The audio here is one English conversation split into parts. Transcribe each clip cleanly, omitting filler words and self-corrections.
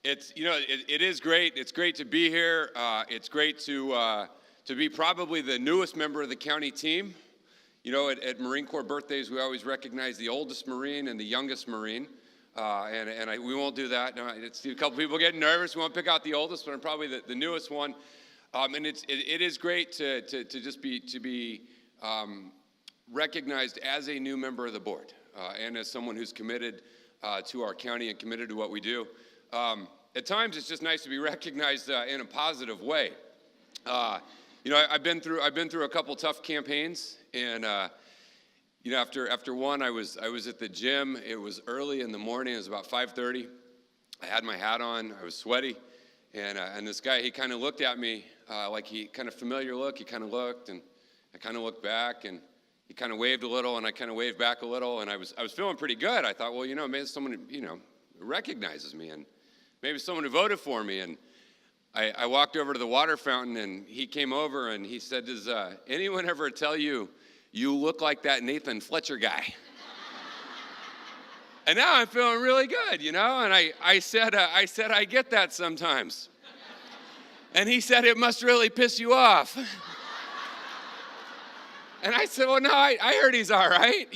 It is great. It's great to be here. It's great to be probably the newest member of the county team. You know, at Marine Corps birthdays, we always recognize the oldest Marine and the youngest Marine. We won't do that. No, it's a couple people getting nervous. We won't pick out the oldest, but I'm probably the newest one. And it is great to just be recognized as a new member of the board and as someone who's committed to our county and committed to what we do. At times, it's just nice to be recognized in a positive way. I've been through a couple tough campaigns, and after one, I was at the gym. It was early in the morning. It was about 5:30. I had my hat on. I was sweaty, and this guy, he kind of looked at me like he kind of familiar look. He kind of looked, and I kind of looked back, and he kind of waved a little, and I kind of waved back a little, and I was feeling pretty good. I thought, well, maybe someone recognizes me, and maybe someone who voted for me. And I walked over to the water fountain, and he came over, and he said, does anyone ever tell you look like that Nathan Fletcher guy? And now I'm feeling really good, and I said, I get that sometimes. And he said, it must really piss you off. And I said, well, no, I heard he's all right,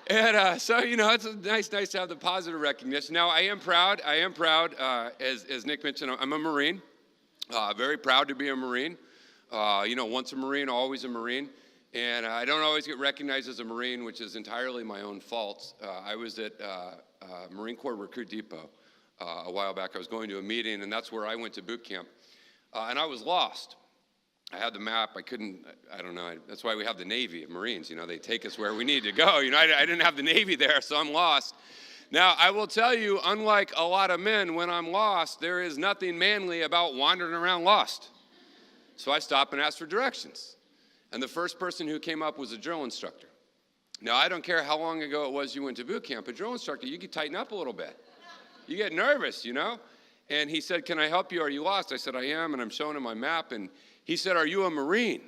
And so, it's nice to have the positive recognition. Now, I am proud, as Nick mentioned, I'm a Marine. Very proud to be a Marine. Once a Marine, always a Marine. And I don't always get recognized as a Marine, which is entirely my own fault. I was at Marine Corps Recruit Depot a while back. I was going to a meeting, and that's where I went to boot camp. And I was lost. I had the map. I don't know. That's why we have the Navy, Marines. They take us where we need to go. I didn't have the Navy there, so I'm lost. Now, I will tell you, unlike a lot of men, when I'm lost, there is nothing manly about wandering around lost. So I stop and ask for directions. And the first person who came up was a drill instructor. Now, I don't care how long ago it was you went to boot camp. A drill instructor, you can tighten up a little bit. You get nervous, And he said, can I help you? Are you lost? I said, I am, and I'm showing him my map. And he said, are you a Marine?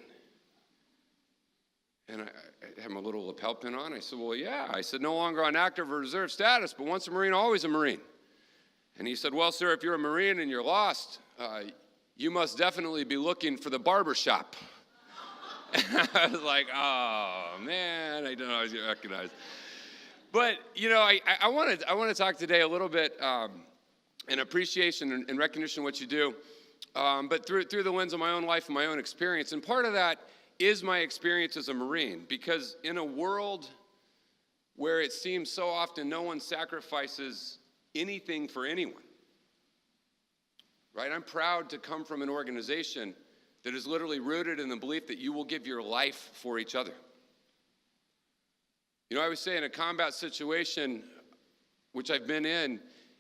And I had my little lapel pin on. I said, well, yeah. I said, no longer on active or reserve status, but once a Marine, always a Marine. And he said, well, sir, if you're a Marine and you're lost, you must definitely be looking for the barber shop. And I was like, oh, man, I don't know how to recognize. But, I want to talk today a little bit in appreciation and recognition of what you do. But through the lens of my own life and my own experience. And part of that is my experience as a Marine, because in a world where it seems so often no one sacrifices anything for anyone, right? I'm proud to come from an organization that is literally rooted in the belief that you will give your life for each other. I would say in a combat situation, which I've been in,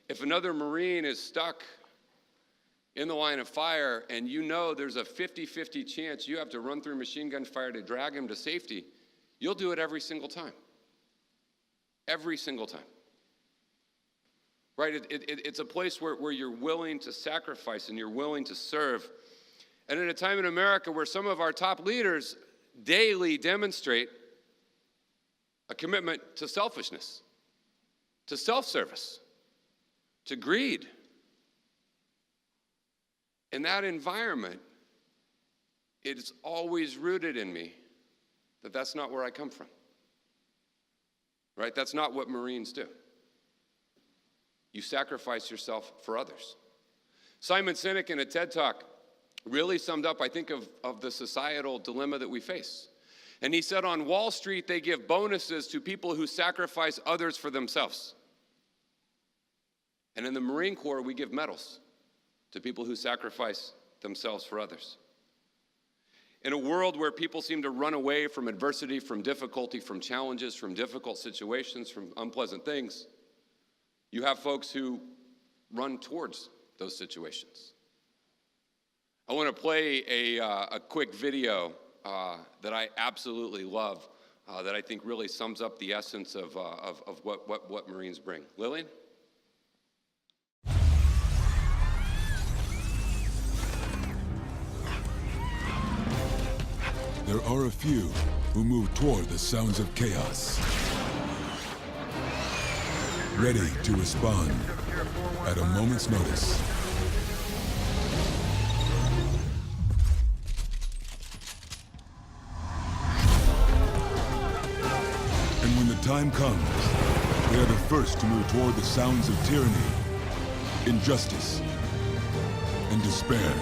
if another Marine is stuck in the line of fire, and there's a 50-50 chance you have to run through machine gun fire to drag him to safety, you'll do it every single time. Every single time. Right? It's a place where you're willing to sacrifice and you're willing to serve. And at a time in America where some of our top leaders daily demonstrate a commitment to selfishness, to self-service, to greed. In that environment, it is always rooted in me that that's not where I come from. Right? That's not what Marines do. You sacrifice yourself for others. Simon Sinek in a TED Talk really summed up, I think, of the societal dilemma that we face. And he said, on Wall Street, they give bonuses to people who sacrifice others for themselves. And in the Marine Corps, we give medals to people who sacrifice themselves for others. In a world where people seem to run away from adversity, from difficulty, from challenges, from difficult situations, from unpleasant things, you have folks who run towards those situations. I want to play a quick video that I absolutely love, that I think really sums up the essence of what Marines bring. Lillian? There are a few who move toward the sounds of chaos, ready to respond at a moment's notice. And when the time comes, they are the first to move toward the sounds of tyranny, injustice, and despair.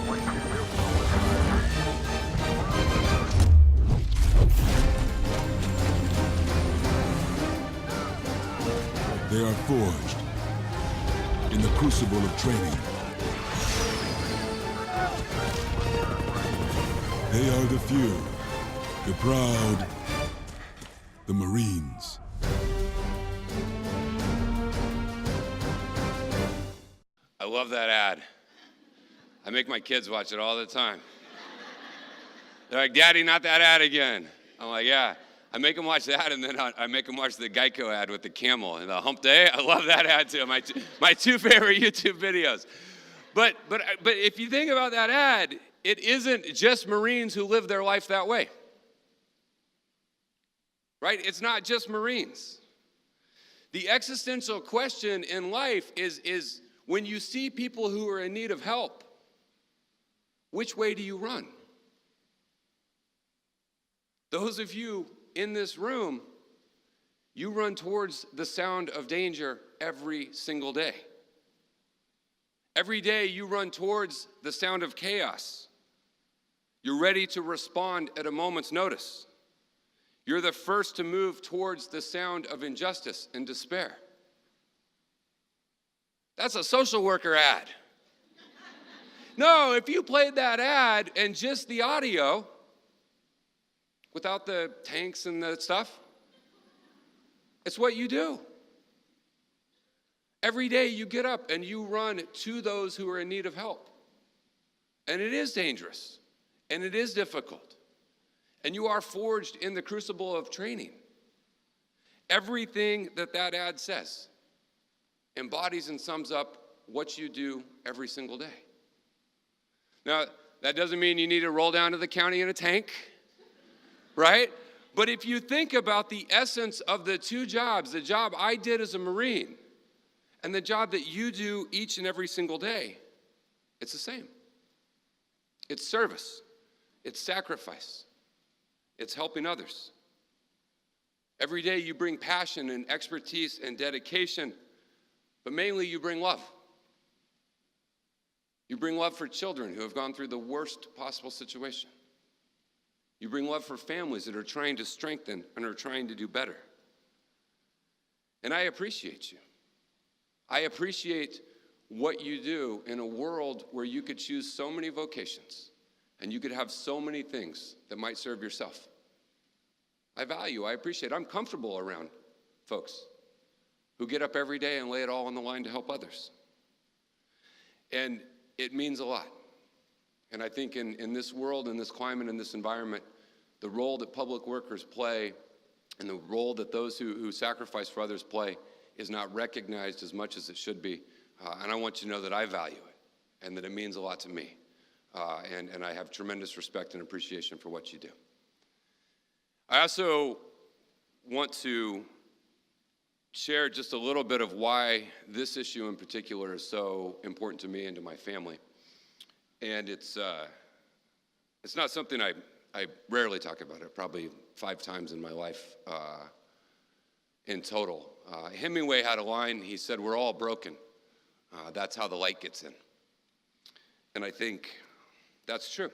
They are forged in the crucible of training. They are the few, the proud, the Marines. I love that ad. I make my kids watch it all the time. They're like, Daddy, not that ad again. I'm like, yeah. I make them watch that, and then I make them watch the Geico ad with the camel and the hump day. I love that ad too. My two favorite YouTube videos. But if you think about that ad, it isn't just Marines who live their life that way. Right? It's not just Marines. The existential question in life is when you see people who are in need of help, which way do you run? Those of you in this room, you run towards the sound of danger every single day. Every day you run towards the sound of chaos. You're ready to respond at a moment's notice. You're the first to move towards the sound of injustice and despair. That's a social worker ad. No, if you played that ad and just the audio, without the tanks and the stuff, it's what you do. Every day you get up and you run to those who are in need of help. And it is dangerous, and it is difficult. And you are forged in the crucible of training. Everything that ad says embodies and sums up what you do every single day. Now, that doesn't mean you need to roll down to the county in a tank, right? But if you think about the essence of the two jobs, the job I did as a Marine and the job that you do each and every single day, it's the same. It's service. It's sacrifice. It's helping others. Every day you bring passion and expertise and dedication, but mainly you bring love. You bring love for children who have gone through the worst possible situation. You bring love for families that are trying to strengthen and are trying to do better. And I appreciate you. I appreciate what you do in a world where you could choose so many vocations and you could have so many things that might serve yourself. I value, I appreciate, I'm comfortable around folks who get up every day and lay it all on the line to help others. And it means a lot. And I think in this world, in this climate, in this environment, the role that public workers play and the role that those who sacrifice for others play is not recognized as much as it should be. And I want you to know that I value it and that it means a lot to me. And I have tremendous respect and appreciation for what you do. I also want to share just a little bit of why this issue in particular is so important to me and to my family. And it's not something I rarely talk about it, probably 5 times in my life in total. Hemingway had a line, he said, "We're all broken. That's how the light gets in." And I think that's true.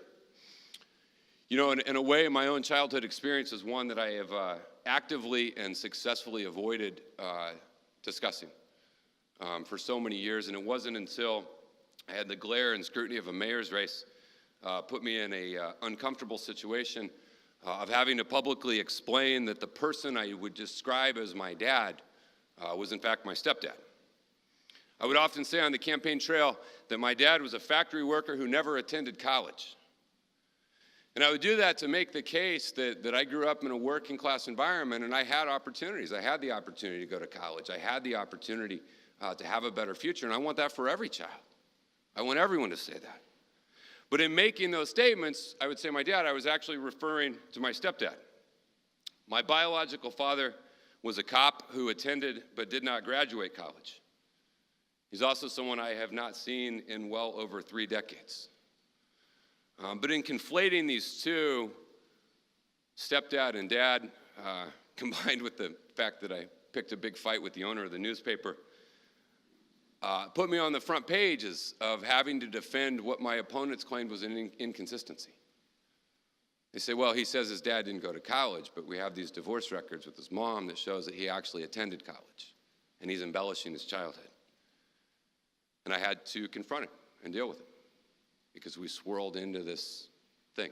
You know, in a way, my own childhood experience is one that I have actively and successfully avoided discussing for so many years. And it wasn't until I had the glare and scrutiny of a mayor's race put me in a uncomfortable situation of having to publicly explain that the person I would describe as my dad was in fact my stepdad. I would often say on the campaign trail that my dad was a factory worker who never attended college. And I would do that to make the case that I grew up in a working class environment and I had opportunities. I had the opportunity to go to college. I had the opportunity to have a better future, and I want that for every child. I want everyone to say that. But in making those statements, I would say my dad, I was actually referring to my stepdad. My biological father was a cop who attended but did not graduate college. He's also someone I have not seen in well over 3 decades. But in conflating these two, stepdad and dad, combined with the fact that I picked a big fight with the owner of the newspaper, put me on the front pages of having to defend what my opponents claimed was an inconsistency. They say, well, he says his dad didn't go to college, but we have these divorce records with his mom that shows that he actually attended college, and he's embellishing his childhood. And I had to confront him and deal with him because we swirled into this thing.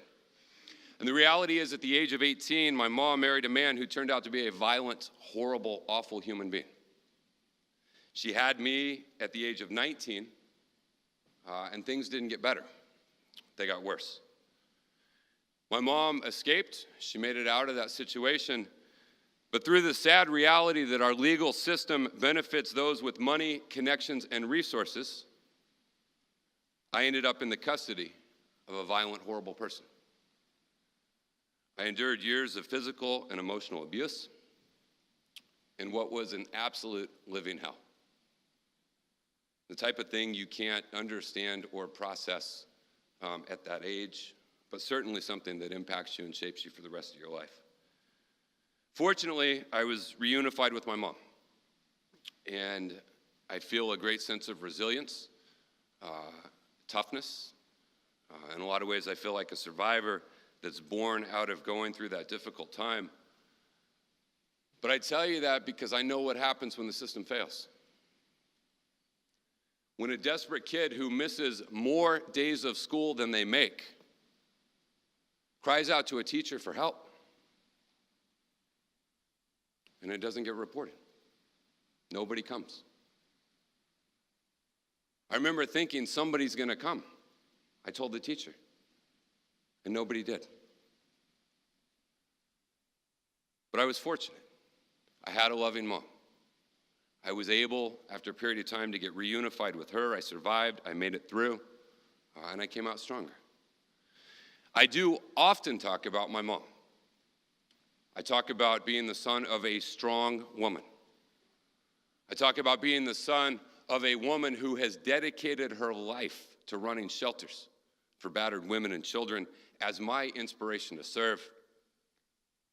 And the reality is, at the age of 18, my mom married a man who turned out to be a violent, horrible, awful human being. She had me at the age of 19, and things didn't get better. They got worse. My mom escaped. She made it out of that situation. But through the sad reality that our legal system benefits those with money, connections, and resources, I ended up in the custody of a violent, horrible person. I endured years of physical and emotional abuse in what was an absolute living hell. The type of thing you can't understand or process at that age, but certainly something that impacts you and shapes you for the rest of your life. Fortunately, I was reunified with my mom, and I feel a great sense of resilience, toughness. In a lot of ways, I feel like a survivor that's born out of going through that difficult time. But I tell you that because I know what happens when the system fails. When a desperate kid who misses more days of school than they make cries out to a teacher for help, and it doesn't get reported. Nobody comes. I remember thinking somebody's going to come. I told the teacher, and nobody did. But I was fortunate. I had a loving mom. I was able, after a period of time, to get reunified with her. I survived. I made it through, and I came out stronger. I do often talk about my mom. I talk about being the son of a strong woman. I talk about being the son of a woman who has dedicated her life to running shelters for battered women and children as my inspiration to serve.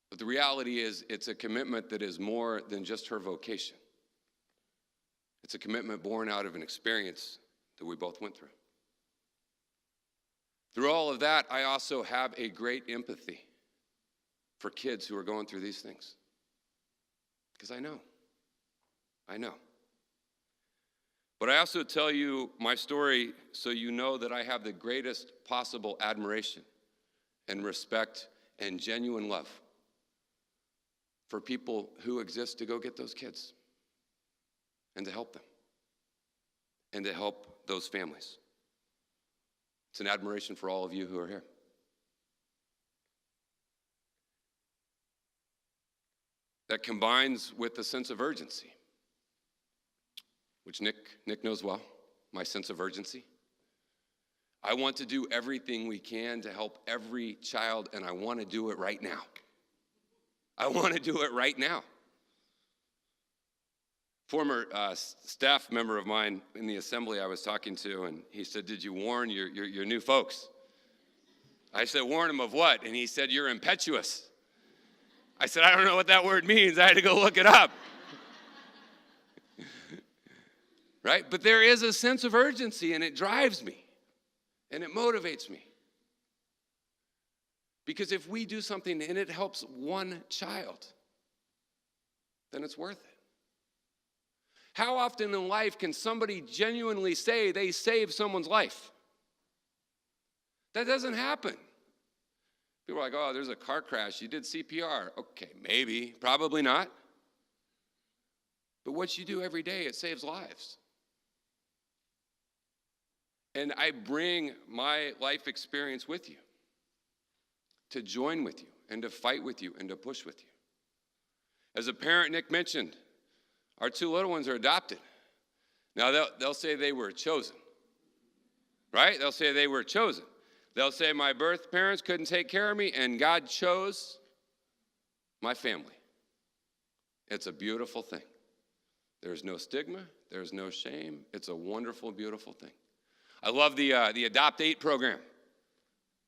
But the reality is, it's a commitment that is more than just her vocation. It's a commitment born out of an experience that we both went through. Through all of that, I also have a great empathy for kids who are going through these things. Because I know. But I also tell you my story so you know that I have the greatest possible admiration and respect and genuine love for people who exist to go get those kids and to help them and to help those families. It's an admiration for all of you who are here. That combines with a sense of urgency, which Nick knows well, my sense of urgency. I want to do everything we can to help every child, and I want to do it right now. I want to do it right now. Former staff member of mine in the assembly I was talking to, and he said, did you warn your new folks? I said, warn them of what? And he said, you're impetuous. I said, I don't know what that word means. I had to go look it up. Right? But there is a sense of urgency, and it drives me, and it motivates me. Because if we do something and it helps one child, then it's worth it. How often in life can somebody genuinely say they saved someone's life? That doesn't happen. People are like, oh, there's a car crash. You did CPR. Okay, maybe, probably not. But what you do every day, it saves lives. And I bring my life experience with you to join with you and to fight with you and to push with you. As a parent, Nick mentioned, our 2 little ones are adopted. Now, they'll say they were chosen, right? They'll say they were chosen. They'll say my birth parents couldn't take care of me, and God chose my family. It's a beautiful thing. There's no stigma. There's no shame. It's a wonderful, beautiful thing. I love the Adopt 8 program.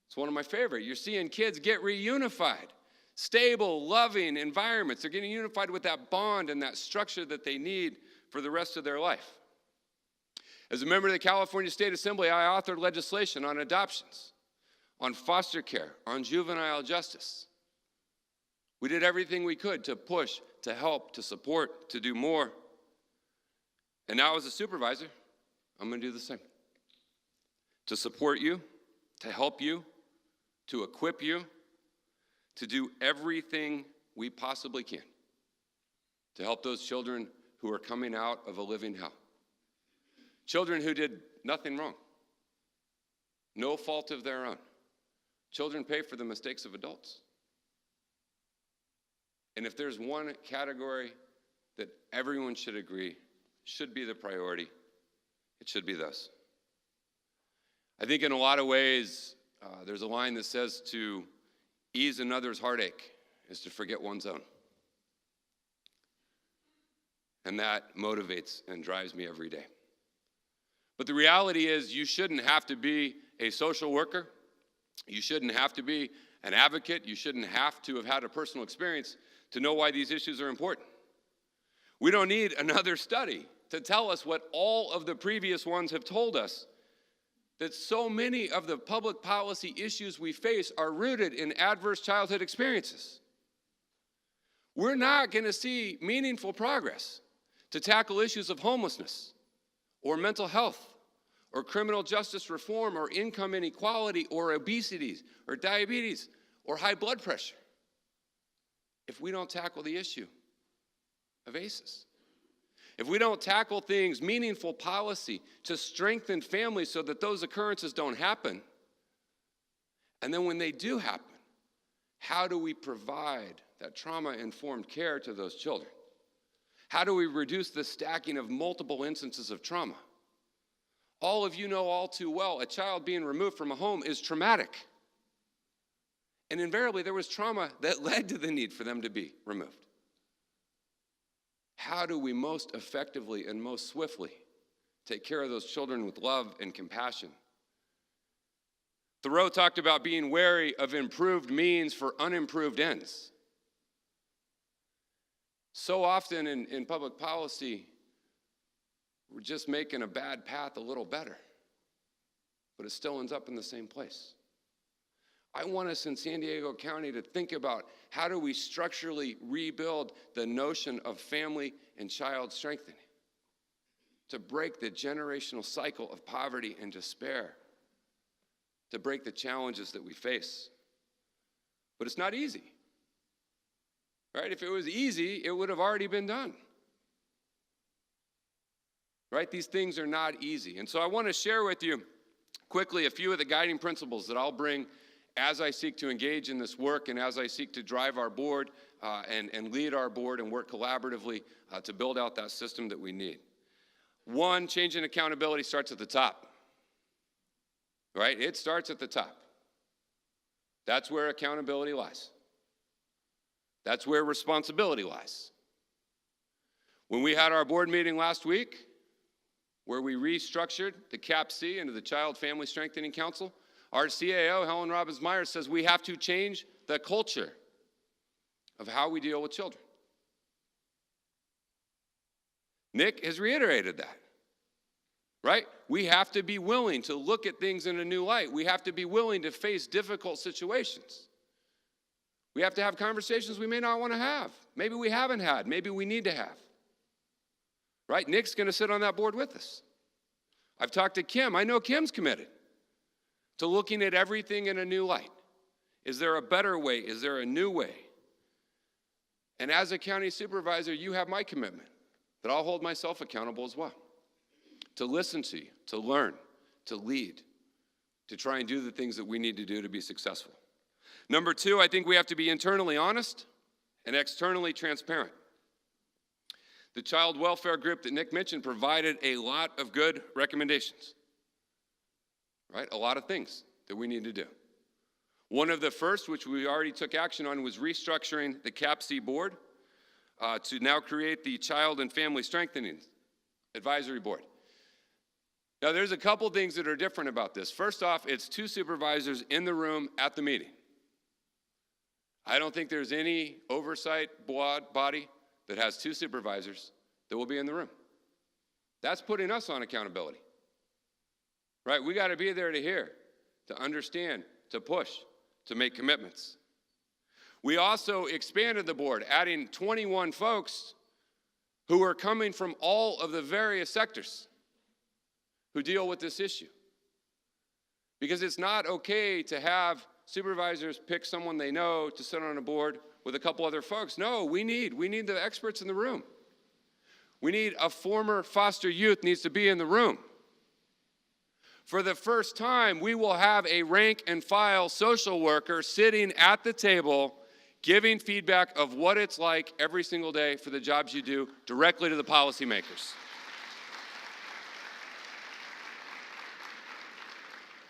It's one of my favorite. You're seeing kids get reunified. Stable, loving environments. They're getting unified with that bond and that structure that they need for the rest of their life. As a member of the California State Assembly, I authored legislation on adoptions, on foster care, on juvenile justice. We did everything we could to push, to help, to support, to do more. And now as a supervisor, I'm going to do the same. To support you, to help you, to equip you, to do everything we possibly can to help those children who are coming out of a living hell. Children who did nothing wrong, no fault of their own. Children pay for the mistakes of adults. And if there's one category that everyone should agree should be the priority, it should be those. I think in a lot of ways, there's a line that says to ease another's heartache is to forget one's own. And that motivates and drives me every day. But the reality is you shouldn't have to be a social worker. You shouldn't have to be an advocate. You shouldn't have to have had a personal experience to know why these issues are important. We don't need another study to tell us what all of the previous ones have told us, that so many of the public policy issues we face are rooted in adverse childhood experiences. We're not going to see meaningful progress to tackle issues of homelessness or mental health or criminal justice reform or income inequality or obesity or diabetes or high blood pressure if we don't tackle the issue of ACEs. If we don't tackle things, meaningful policy to strengthen families so that those occurrences don't happen, and then when they do happen, how do we provide that trauma-informed care to those children? How do we reduce the stacking of multiple instances of trauma? All of you know all too well, a child being removed from a home is traumatic. And invariably, there was trauma that led to the need for them to be removed. How do we most effectively and most swiftly take care of those children with love and compassion? Thoreau talked about being wary of improved means for unimproved ends. So often in public policy, we're just making a bad path a little better, but it still ends up in the same place. I want us in San Diego County to think about how do we structurally rebuild the notion of family and child strengthening, to break the generational cycle of poverty and despair, to break the challenges that we face. But it's not easy, right? If it was easy, it would have already been done. Right? These things are not easy. And so I want to share with you quickly a few of the guiding principles that I'll bring as I seek to engage in this work and as I seek to drive our board and lead our board and work collaboratively to build out that system that we need. One, change in accountability starts at the top, right? It starts at the top. That's where accountability lies. That's where responsibility lies. When we had our board meeting last week, where we restructured the CAPC into the Child Family Strengthening Council, our CAO, Helen Robbins-Myers, says we have to change the culture of how we deal with children. Nick has reiterated that, right? We have to be willing to look at things in a new light. We have to be willing to face difficult situations. We have to have conversations we may not want to have. Maybe we haven't had. Maybe we need to have. Right? Nick's going to sit on that board with us. I've talked to Kim. I know Kim's committed to looking at everything in a new light. Is there a better way? Is there a new way? And as a county supervisor, you have my commitment that I'll hold myself accountable as well. To listen to you, to learn, to lead, to try and do the things that we need to do to be successful. Number two, I think we have to be internally honest and externally transparent. The child welfare group that Nick mentioned provided a lot of good recommendations, right? A lot of things that we need to do. One of the first, which we already took action on, was restructuring the CAPC board to now create the Child and Family Strengthening Advisory Board. Now, there's a couple things that are different about this. First off, it's 2 supervisors in the room at the meeting. I don't think there's any oversight body that has 2 supervisors that will be in the room. That's putting us on accountability, right? We got to be there to hear, to understand, to push, to make commitments. We also expanded the board, adding 21 folks who are coming from all of the various sectors who deal with this issue. Because it's not okay to have supervisors pick someone they know to sit on a board with a couple other folks. No, we need the experts in the room. We need a former foster youth needs to be in the room. For the first time, we will have a rank and file social worker sitting at the table giving feedback of what it's like every single day for the jobs you do directly to the policymakers.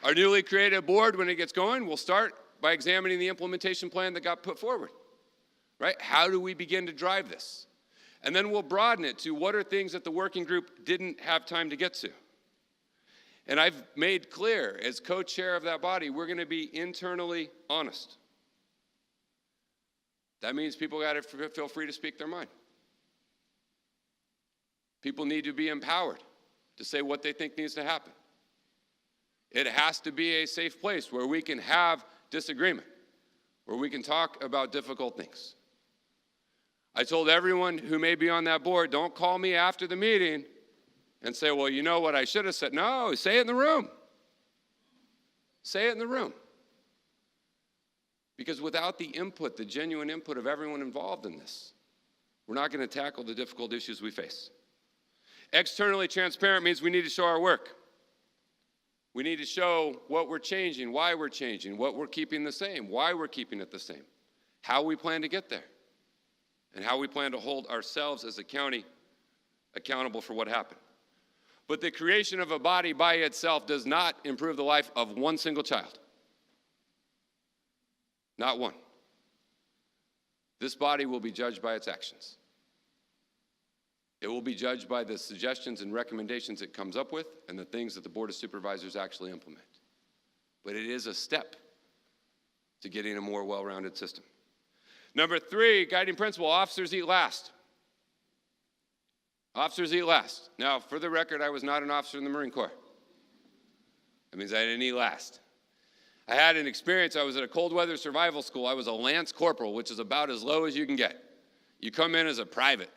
Our newly created board, when it gets going, will start by examining the implementation plan that got put forward, right? How do we begin to drive this? And then we'll broaden it to what are things that the working group didn't have time to get to. And I've made clear, as co-chair of that body, we're going to be internally honest. That means people got to feel free to speak their mind. People need to be empowered to say what they think needs to happen. It has to be a safe place where we can have disagreement, where we can talk about difficult things. I told everyone who may be on that board, don't call me after the meeting and say, well, you know what I should have said. No, say it in the room. Say it in the room. Because without the input, the genuine input of everyone involved in this, we're not going to tackle the difficult issues we face. Externally transparent means we need to show our work. We need to show what we're changing, why we're changing, what we're keeping the same, why we're keeping it the same, how we plan to get there, and how we plan to hold ourselves as a county accountable for what happened. But the creation of a body by itself does not improve the life of one single child. Not one. This body will be judged by its actions. It will be judged by the suggestions and recommendations it comes up with and the things that the Board of Supervisors actually implement. But it is a step to getting a more well-rounded system. Number 3, guiding principle, officers eat last. Officers eat last. Now, for the record, I was not an officer in the Marine Corps. That means I didn't eat last. I had an experience. I was at a cold weather survival school. I was a lance corporal, which is about as low as you can get. You come in as a private,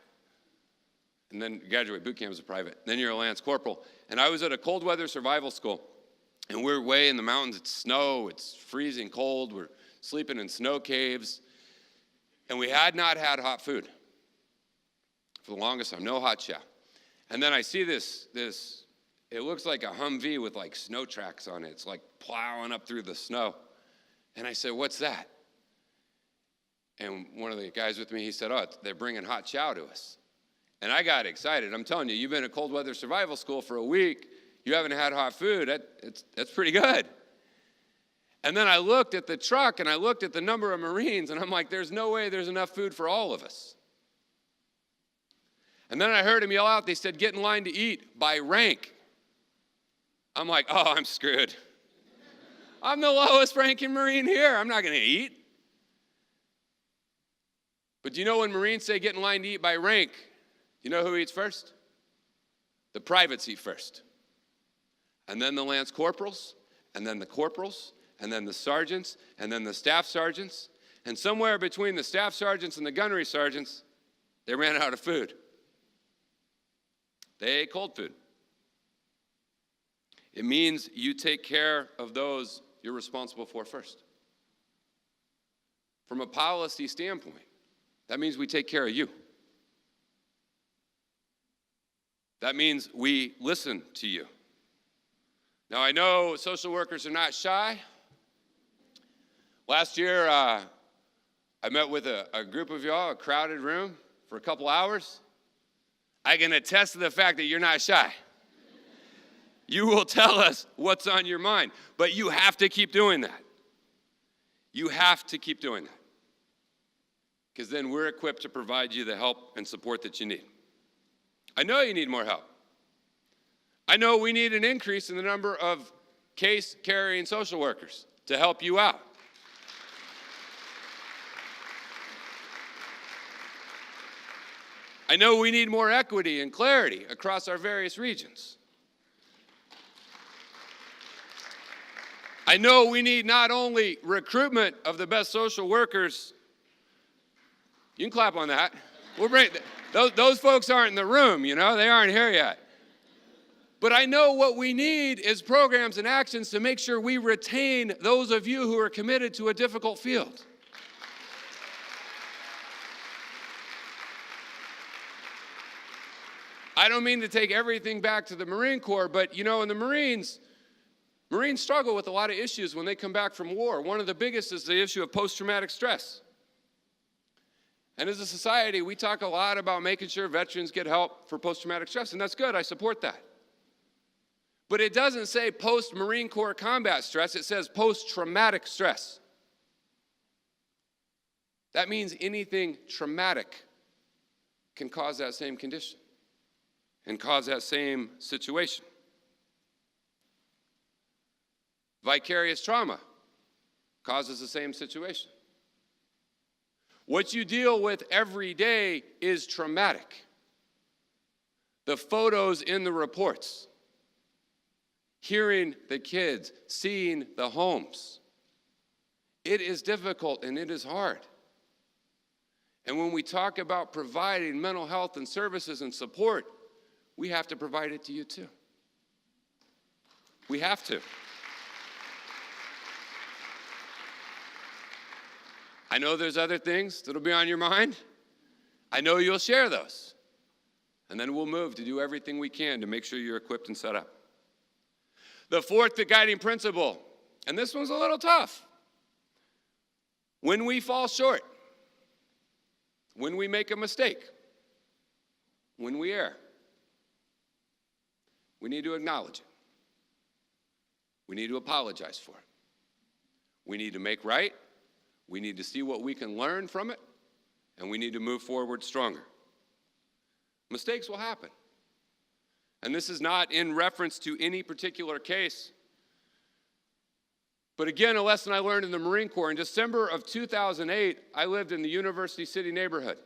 and then graduate boot camp as a private. Then you're a lance corporal. And I was at a cold weather survival school, and we're way in the mountains. It's snow. It's freezing cold. We're sleeping in snow caves. And we had not had hot food for the longest time, no hot chow. And then I see this, it looks like a Humvee with like snow tracks on it. It's like plowing up through the snow. And I said, what's that? And one of the guys with me, he said, oh, they're bringing hot chow to us. And I got excited. I'm telling you, you've been at cold weather survival school for a week. You haven't had hot food. That's pretty good. And then I looked at the truck and I looked at the number of Marines and I'm like, there's no way there's enough food for all of us. And then I heard him yell out, they said, get in line to eat by rank. I'm like, oh, I'm screwed. I'm the lowest ranking Marine here. I'm not going to eat. But do you know when Marines say get in line to eat by rank, you know who eats first? The privates eat first. And then the lance corporals, and then the corporals, and then the sergeants, and then the staff sergeants. And somewhere between the staff sergeants and the gunnery sergeants, they ran out of food. They ate cold food. It means you take care of those you're responsible for first. From a policy standpoint, that means we take care of you. That means we listen to you. Now, I know social workers are not shy. Last year, I met with a group of y'all, a crowded room, for a couple hours. I can attest to the fact that you're not shy. You will tell us what's on your mind, but you have to keep doing that. You have to keep doing that. because then we're equipped to provide you the help and support that you need. I know you need more help. I know we need an increase in the number of case-carrying social workers to help you out. I know we need more equity and clarity across our various regions. I know we need not only recruitment of the best social workers. You can clap on that. We'll bring those folks aren't in the room, you know, they aren't here yet. But I know what we need is programs and actions to make sure we retain those of you who are committed to a difficult field. I don't mean to take everything back to the Marine Corps, but you know, in the Marines struggle with a lot of issues when they come back from war. One of the biggest is the issue of post-traumatic stress. And as a society, we talk a lot about making sure veterans get help for post-traumatic stress, and that's good, I support that. But it doesn't say post-Marine Corps combat stress, it says post-traumatic stress. That means anything traumatic can cause that same condition and cause that same situation. Vicarious trauma causes the same situation. What you deal with every day is traumatic. The photos in the reports, hearing the kids, seeing the homes. It is difficult and it is hard. And when we talk about providing mental health and services and support, we have to provide it to you too. We have to. I know there's other things that'll be on your mind. I know you'll share those. And then we'll move to do everything we can to make sure you're equipped and set up. The fourth, the guiding principle, and this one's a little tough. When we fall short, when we make a mistake, when we err, we need to acknowledge it. We need to apologize for it. We need to make right. We need to see what we can learn from it, and we need to move forward stronger. Mistakes will happen. And this is not in reference to any particular case. But again, a lesson I learned in the Marine Corps. In December of 2008, I lived in the University City neighborhood.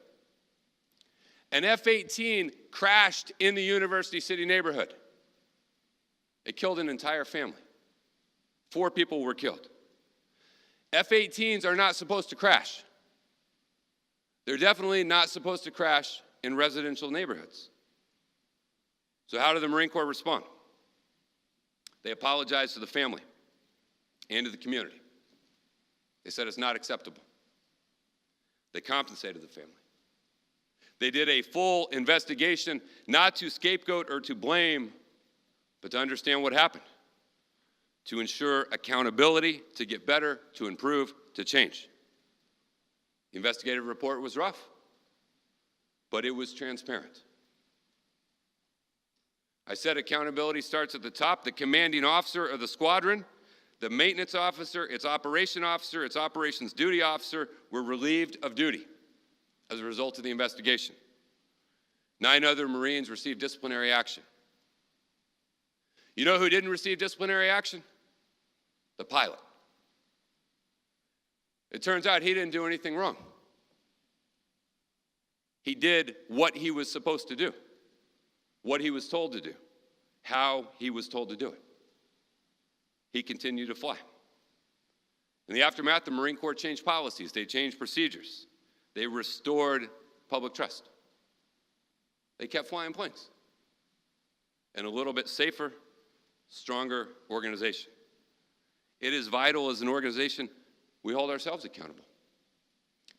An F-18 crashed in the University City neighborhood. It killed an entire family. 4 people were killed. F-18s are not supposed to crash. They're definitely not supposed to crash in residential neighborhoods. So how did the Marine Corps respond? They apologized to the family and to the community. They said it's not acceptable. They compensated the family. They did a full investigation, not to scapegoat or to blame, but to understand what happened, to ensure accountability, to get better, to improve, to change. The investigative report was rough, but it was transparent. I said accountability starts at the top. The commanding officer of the squadron, the maintenance officer, its operations duty officer were relieved of duty as a result of the investigation. 9 other Marines received disciplinary action. You know who didn't receive disciplinary action? The pilot. It turns out he didn't do anything wrong. He did what he was supposed to do, what he was told to do, how he was told to do it. He continued to fly. In the aftermath, the Marine Corps changed policies. They changed procedures. They restored public trust. They kept flying planes. And a little bit safer, stronger organization. It is vital as an organization we hold ourselves accountable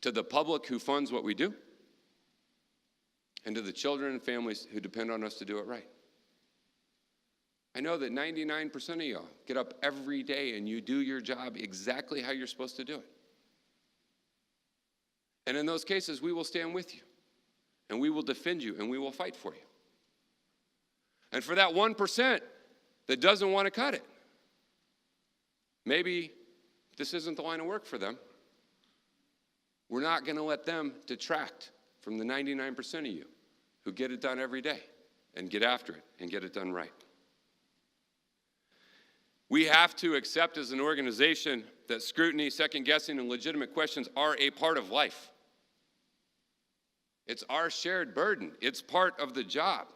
to the public who funds what we do and to the children and families who depend on us to do it right. I know that 99% of y'all get up every day and you do your job exactly how you're supposed to do it. And in those cases, we will stand with you, and we will defend you, and we will fight for you. And for that 1% that doesn't want to cut it, maybe this isn't the line of work for them. We're not going to let them detract from the 99% of you who get it done every day and get after it and get it done right. We have to accept as an organization that scrutiny, second guessing, and legitimate questions are a part of life. It's our shared burden. It's part of the job.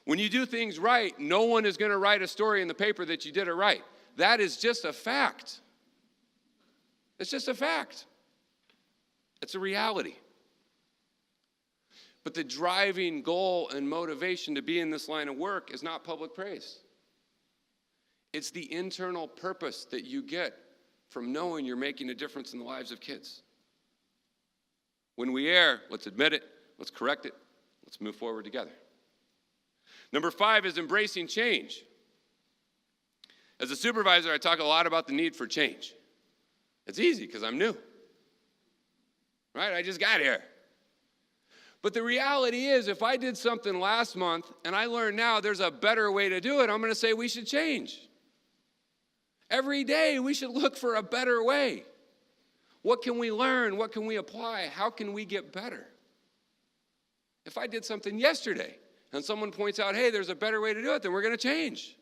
When you do things right, no one is going to write a story in the paper that you did it right. That is just a fact. It's just a fact. It's a reality. But the driving goal and motivation to be in this line of work is not public praise. It's the internal purpose that you get from knowing you're making a difference in the lives of kids. When we err, let's admit it, let's correct it, let's move forward together. Number 5 is embracing change. As a supervisor, I talk a lot about the need for change. It's easy because I'm new, right? I just got here. But the reality is, if I did something last month and I learned now there's a better way to do it, I'm going to say we should change. Every day we should look for a better way. What can we learn? What can we apply? How can we get better? If I did something yesterday and someone points out, hey, there's a better way to do it, then we're going to change.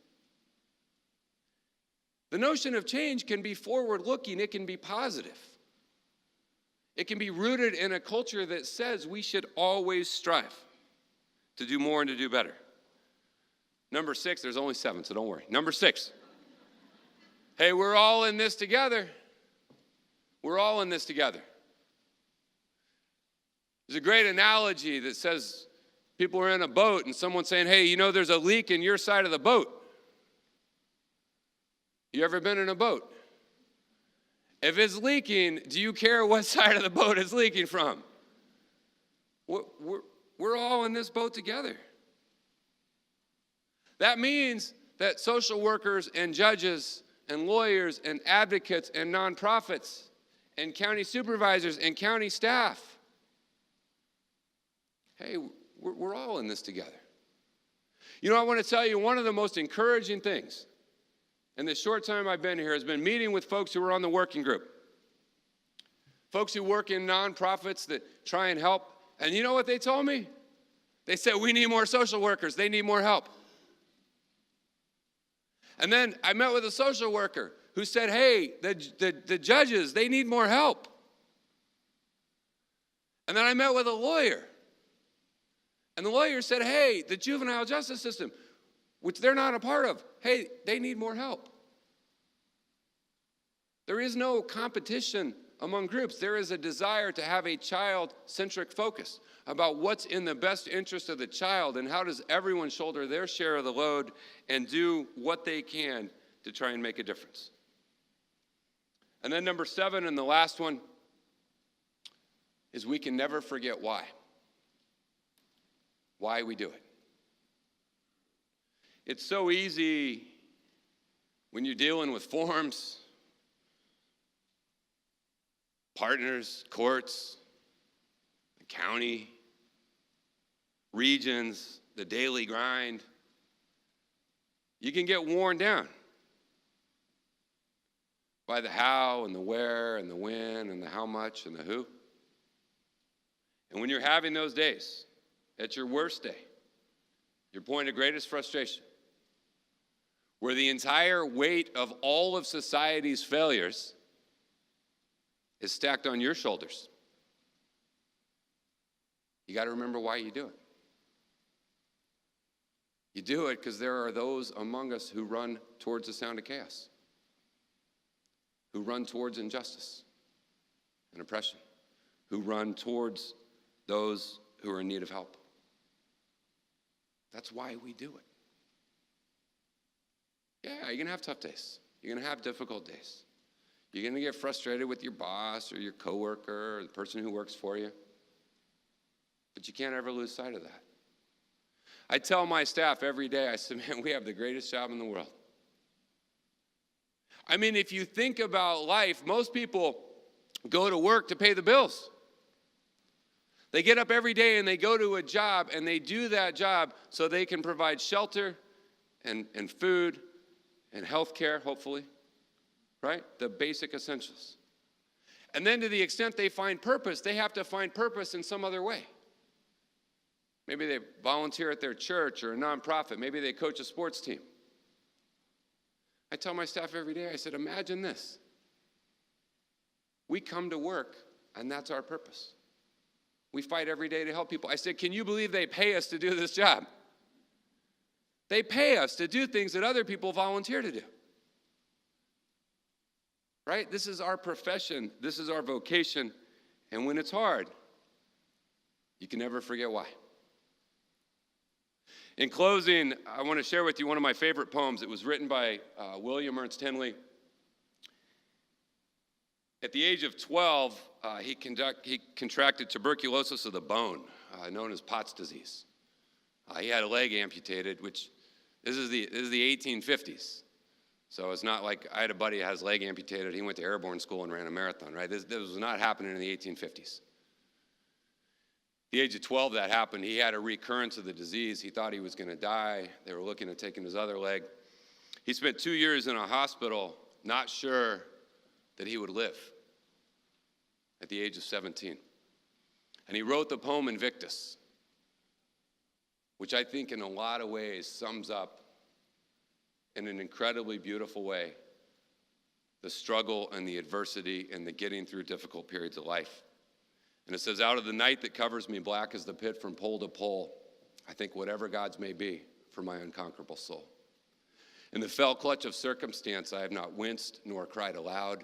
The notion of change can be forward-looking. It can be positive. It can be rooted in a culture that says we should always strive to do more and to do better. Number 6, there's only 7, so don't worry. Number 6. Hey, we're all in this together. We're all in this together. There's a great analogy that says people are in a boat and someone's saying, hey, you know there's a leak in your side of the boat. You ever been in a boat? If it's leaking, do you care what side of the boat it's leaking from? We're all in this boat together. That means that social workers and judges and lawyers and advocates and nonprofits and county supervisors and county staff, hey, we're all in this together. You know, I want to tell you, one of the most encouraging things in the short time I've been here has been meeting with folks who are on the working group. Folks who work in nonprofits that try and help. And you know what they told me? They said, we need more social workers. They need more help. And then I met with a social worker who said, hey, the judges, they need more help. And then I met with a lawyer. And the lawyer said, hey, the juvenile justice system, which they're not a part of, hey, they need more help. There is no competition among groups. There is a desire to have a child-centric focus about what's in the best interest of the child and how does everyone shoulder their share of the load and do what they can to try and make a difference. And then number 7, and the last one, is we can never forget why. Why we do it. It's so easy when you're dealing with forms, partners, courts, the county, regions, the daily grind. You can get worn down by the how and the where and the when and the how much and the who. And when you're having those days, at your worst day, your point of greatest frustration, where the entire weight of all of society's failures is stacked on your shoulders, you got to remember why you do it. You do it because there are those among us who run towards the sound of chaos, who run towards injustice and oppression, who run towards those who are in need of help. That's why we do it. Yeah, you're going to have tough days. You're going to have difficult days. You're going to get frustrated with your boss or your coworker or the person who works for you. But you can't ever lose sight of that. I tell my staff every day, I say, man, we have the greatest job in the world. I mean, if you think about life, most people go to work to pay the bills. They get up every day and they go to a job and they do that job so they can provide shelter and food and health care, hopefully, right? The basic essentials. And then to the extent they find purpose, they have to find purpose in some other way. Maybe they volunteer at their church or a nonprofit. Maybe they coach a sports team. I tell my staff every day, I said, imagine this. We come to work, and that's our purpose. We fight every day to help people. I said, can you believe they pay us to do this job? They pay us to do things that other people volunteer to do. Right? This is our profession. This is our vocation. And when it's hard, you can never forget why. In closing, I want to share with you one of my favorite poems. It was written by William Ernst Henley. At the age of 12, he contracted tuberculosis of the bone, known as Pott's disease. He had a leg amputated, which this is the 1850s. So it's not like I had a buddy who has leg amputated. He went to airborne school and ran a marathon, right? This was not happening in the 1850s. At the age of 12 that happened. He had a recurrence of the disease. He thought he was going to die. They were looking at taking his other leg. He spent 2 years in a hospital, not sure that he would live at the age of 17. And he wrote the poem Invictus, which I think in a lot of ways sums up in an incredibly beautiful way the struggle and the adversity and the getting through difficult periods of life. And it says, out of the night that covers me black as the pit from pole to pole, I think whatever God's may be for my unconquerable soul. In the fell clutch of circumstance, I have not winced nor cried aloud.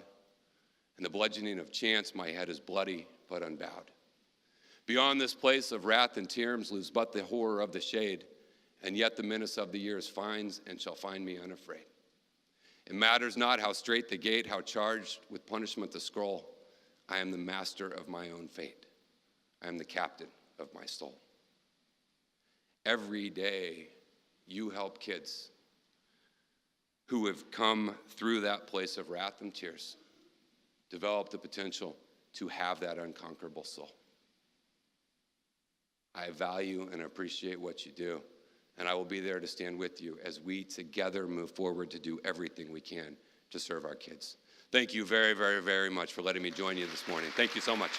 In the bludgeoning of chance, my head is bloody but unbowed. Beyond this place of wrath and tears lives but the horror of the shade, and yet the menace of the years finds and shall find me unafraid. It matters not how strait the gate, how charged with punishment the scroll. I am the master of my own fate. I am the captain of my soul. Every day, you help kids who have come through that place of wrath and tears develop the potential to have that unconquerable soul. I value and appreciate what you do, and I will be there to stand with you as we together move forward to do everything we can to serve our kids. Thank you very, very, very much for letting me join you this morning. Thank you so much.